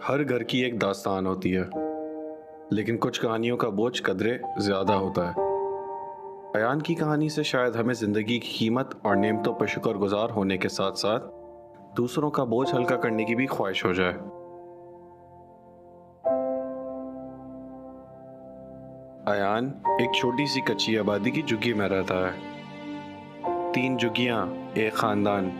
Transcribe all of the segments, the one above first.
हर घर की एक दास्तान होती है, लेकिन कुछ कहानियों का बोझ कदरे ज़्यादा होता है। अयान की कहानी से शायद हमें ज़िंदगी की कीमत और नेमतों पर शुक्रगुजार होने के साथ साथ दूसरों का बोझ हल्का करने की भी ख्वाहिश हो जाए। अयान एक छोटी सी कच्ची आबादी की झुग्गी में रहता है। 3 झुग्गियाँ, एक ख़ानदान।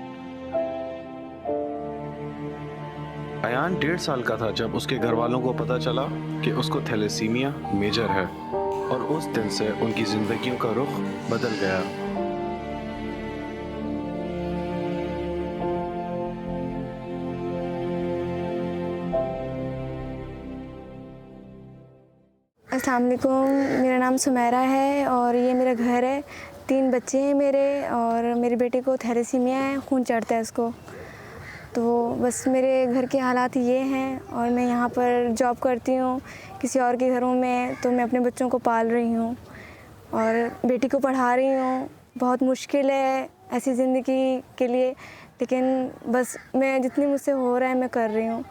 अयान 1.5 साल का था जब उसके घर वालों को पता चला कि उसको थैलेसीमिया मेजर है, और उस दिन से उनकी जिंदगियों का रुख बदल गया। अस्सलाम वालेकुम, मेरा नाम सुमेरा है और ये मेरा घर है। 3 बच्चे हैं मेरे और मेरी बेटी को थैलेसीमिया है, खून चढ़ता है उसको। तो बस मेरे घर के हालात ये हैं और मैं यहाँ पर जॉब करती हूँ किसी और के घरों में, तो मैं अपने बच्चों को पाल रही हूँ और बेटी को पढ़ा रही हूँ। बहुत मुश्किल है ऐसी ज़िंदगी के लिए, लेकिन बस मैं जितनी मुझसे हो रहा है मैं कर रही हूँ।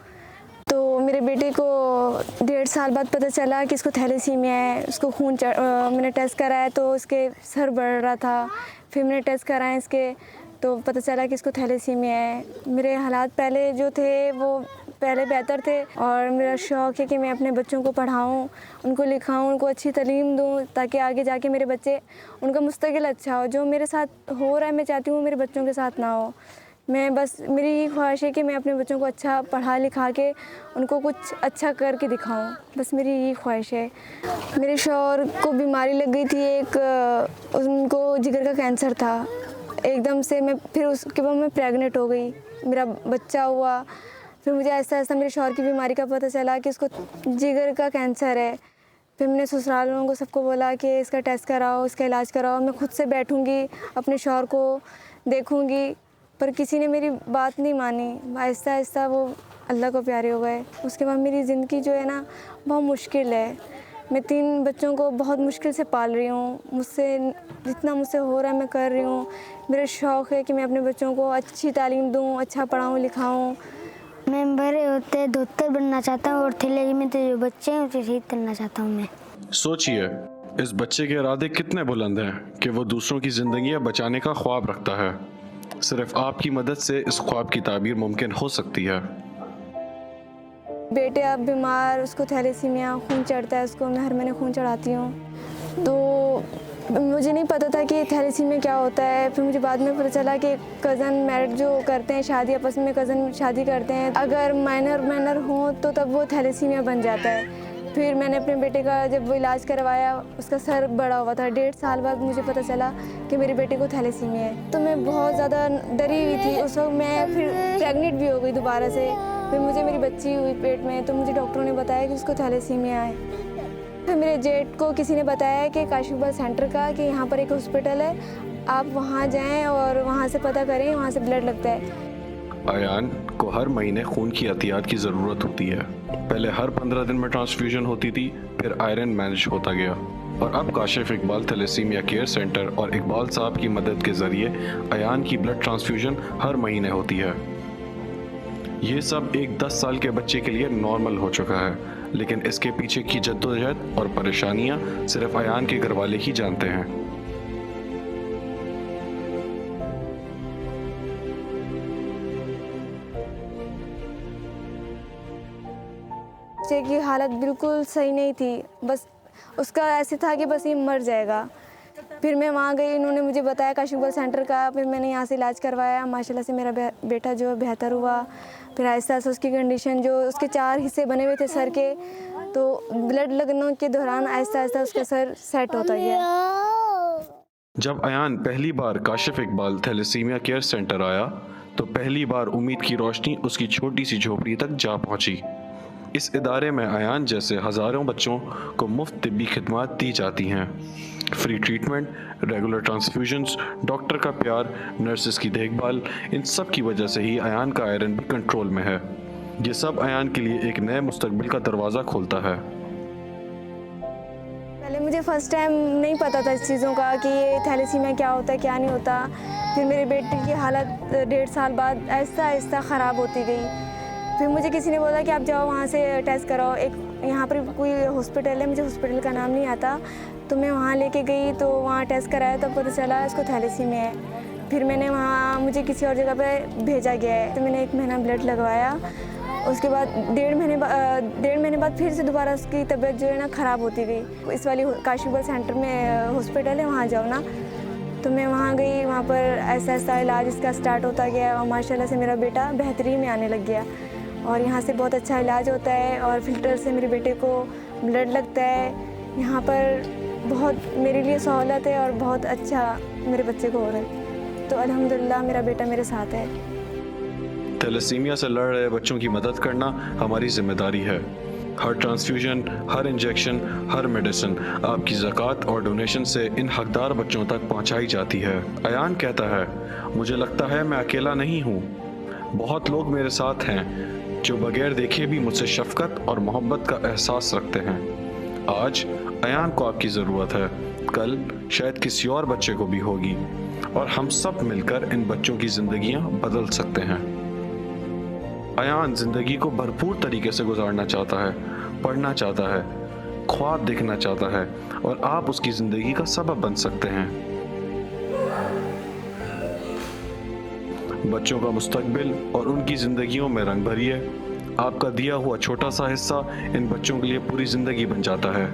तो मेरे बेटे को 1.5 साल बाद पता चला कि इसको थैलेसीमिया है। उसको मैंने टेस्ट कराया तो उसके सर बढ़ रहा था। फिर मैंने टेस्ट कराए इसके तो पता चला कि इसको थैलेसीमिया है। मेरे हालात पहले जो थे वो पहले बेहतर थे और मेरा शौक़ है कि मैं अपने बच्चों को पढ़ाऊँ, उनको लिखाऊँ, उनको अच्छी तालीम दूँ ताकि आगे जाके मेरे बच्चे, उनका मुस्तक़बिल अच्छा हो। जो मेरे साथ हो रहा है मैं चाहती हूँ मेरे बच्चों के साथ ना हो। मैं बस, मेरी यही ख्वाहिश है कि मैं अपने बच्चों को अच्छा पढ़ा लिखा के उनको कुछ अच्छा करके दिखाऊं। बस मेरी यही ख्वाहिश है। मेरे शौहर को बीमारी लग गई थी एक, उनको जिगर का कैंसर था। एकदम से फिर उसके बाद मैं प्रेग्नेंट हो गई, मेरा बच्चा हुआ। फिर मुझे ऐसा ऐसा मेरे शौहर की बीमारी का पता चला कि उसको जिगर का कैंसर है। फिर मैंने ससुराल वालों को सबको बोला कि इसका टेस्ट कराओ, इसका इलाज कराओ। मैं खुद से बैठूंगी, अपने शौहर को देखूंगी, पर किसी ने मेरी बात नहीं मानी। आहिस्ता आहिस्ता वो अल्लाह को प्यारे हो गए। उसके बाद मेरी ज़िंदगी जो है ना बहुत मुश्किल है। मैं 3 बच्चों को बहुत मुश्किल से पाल रही हूँ। जितना मुझसे हो रहा है मैं कर रही हूँ। मेरा शौक़ है कि मैं अपने बच्चों को अच्छी तालीम दूँ, अच्छा पढ़ाऊँ लिखाऊँ। मैं बड़े होते डॉक्टर बनना चाहता हूँ और थैलेसीमिया में जो बच्चे हैं उसे ठीक करना चाहता हूँ मैं। सोचिए, इस बच्चे के इरादे कितने बुलंद हैं कि वो दूसरों की जिंदगियां बचाने का ख्वाब रखता है। सिर्फ आपकी मदद से इस ख्वाब की ताबीर मुमकिन हो सकती है। बेटे अब बीमार, उसको थैलेसीमिया, खून चढ़ता है उसको। मैं हर महीने खून चढ़ाती हूँ। तो मुझे नहीं पता था कि थैलेसीमिया क्या होता है। फिर मुझे बाद में पता चला कि कज़न मैरिज जो करते हैं, शादी आपस में कज़न शादी करते हैं, अगर माइनर हों तो तब वो थैलेसीमिया बन जाता है। फिर मैंने अपने बेटे का जब वो इलाज करवाया, उसका सर बड़ा हुआ था। 1.5 साल बाद मुझे पता चला कि मेरे बेटे को थैलेसीमिया है। तो मैं बहुत ज़्यादा डरी हुई थी उस वक्त। मैं फिर प्रेग्नेंट भी हो गई दोबारा से। फिर मुझे मेरी बच्ची हुई पेट में, तो मुझे डॉक्टरों ने बताया कि उसको थैलेसीमिया है। फिर मेरे जेठ को किसी ने बताया कि काशिफ इकबाल सेंटर का, कि यहाँ पर एक हॉस्पिटल है, आप वहाँ जाएँ और वहाँ से पता करें, वहाँ से ब्लड लगता है। अयान को हर महीने खून की एहतियात की ज़रूरत होती है। पहले हर 15 दिन में ट्रांसफ्यूजन होती थी, फिर आयरन मैनेज होता गया, और अब Kashif Iqbal thalassaemia care centre और इकबाल साहब की मदद के ज़रिए अयान की ब्लड ट्रांसफ्यूजन हर महीने होती है। ये सब एक 10 साल के बच्चे के लिए नॉर्मल हो चुका है, लेकिन इसके पीछे की जद्दोजहद और परेशानियाँ सिर्फ अयान के घर वाले ही जानते हैं। बच्चे की हालत बिल्कुल सही नहीं थी। बस उसका ऐसे था कि बस ये मर जाएगा। फिर मैं वहाँ गई, इन्होंने मुझे बताया काशिफ इकबाल सेंटर का। फिर मैंने यहाँ से इलाज करवाया। माशाल्लाह से मेरा बेटा जो है बेहतर हुआ। फिर आहिस्ता आहिस्ता उसकी कंडीशन, जो उसके 4 हिस्से बने हुए थे सर के, तो ब्लड लगने के दौरान आहिस्ता आहिस्ता उसका सर सेट होता गया। जब अयान पहली बार Kashif Iqbal thalassaemia care centre आया तो पहली बार उम्मीद की रोशनी उसकी छोटी सी झोपड़ी तक जा पहुंची। इस इदारे में अयान जैसे हज़ारों बच्चों को मुफ्त तिब्बी खिदमात दी जाती हैं। Free treatment, regular transfusions, doctor का प्यार, नर्सेस की देखभाल, इन सब की वजह से ही अयान का आयरन भी कंट्रोल में है। ये सब अयान के लिए एक नए मुस्तकबिल का दरवाज़ा खोलता है। पहले मुझे फ़र्स्ट टाइम नहीं पता था इस चीज़ों का कि ये थैलेसीमिया क्या होता है, क्या नहीं होता। फिर मेरे बेटे की हालत 1.5 साल बाद आहिस्ता आहिस्ता ख़राब होती गई। फिर मुझे किसी ने बोला कि आप जाओ वहाँ से टेस्ट कराओ, एक यहाँ पर कोई हॉस्पिटल है, मुझे हॉस्पिटल का नाम नहीं आता, तो मैं वहाँ लेके गई तो वहाँ टेस्ट कराया, तब पता चला इसको थैलेसीमिया है। फिर मैंने वहाँ, मुझे किसी और जगह पे भेजा गया है, तो मैंने 1 महीना ब्लड लगवाया। उसके बाद 1.5 महीने बाद फिर से दोबारा उसकी तबीयत जो है ना ख़राब होती गई। इस वाली काशी इकबाल सेंटर में हॉस्पिटल है, वहाँ जाओ ना। तो मैं वहाँ गई, वहाँ पर ऐसा इलाज इसका स्टार्ट होता गया और माशाल्लाह से मेरा बेटा बेहतरी में आने लग गया। और यहाँ से बहुत अच्छा इलाज होता है और फ़िल्टर से मेरे बेटे को ब्लड लगता है। यहाँ पर बहुत मेरे लिए सहूलत है और बहुत अच्छा मेरे बच्चे को हो रहा है। तो अल्हम्दुलिल्लाह मेरा बेटा मेरे साथ है। थैलेसीमिया से लड़ रहे बच्चों की मदद करना हमारी जिम्मेदारी है। हर ट्रांसफ्यूजन, हर इंजेक्शन, हर मेडिसिन आपकी ज़कात और डोनेशन से इन हकदार बच्चों तक पहुंचाई जाती है। अयान कहता है, मुझे लगता है मैं अकेला नहीं हूँ, बहुत लोग मेरे साथ हैं जो बगैर देखे भी मुझसे शफकत और मोहब्बत का एहसास रखते हैं। आज अयान को आपकी ज़रूरत है, कल शायद किसी और बच्चे को भी होगी, और हम सब मिलकर इन बच्चों की ज़िंदगियाँ बदल सकते हैं। अयान ज़िंदगी को भरपूर तरीके से गुजारना चाहता है, पढ़ना चाहता है, ख्वाब देखना चाहता है, और आप उसकी ज़िंदगी का सबब बन सकते हैं। बच्चों का मुस्तकबिल और उनकी ज़िंदगियों में रंग भरिए। आपका दिया हुआ छोटा सा हिस्सा इन बच्चों के लिए पूरी ज़िंदगी बन जाता है।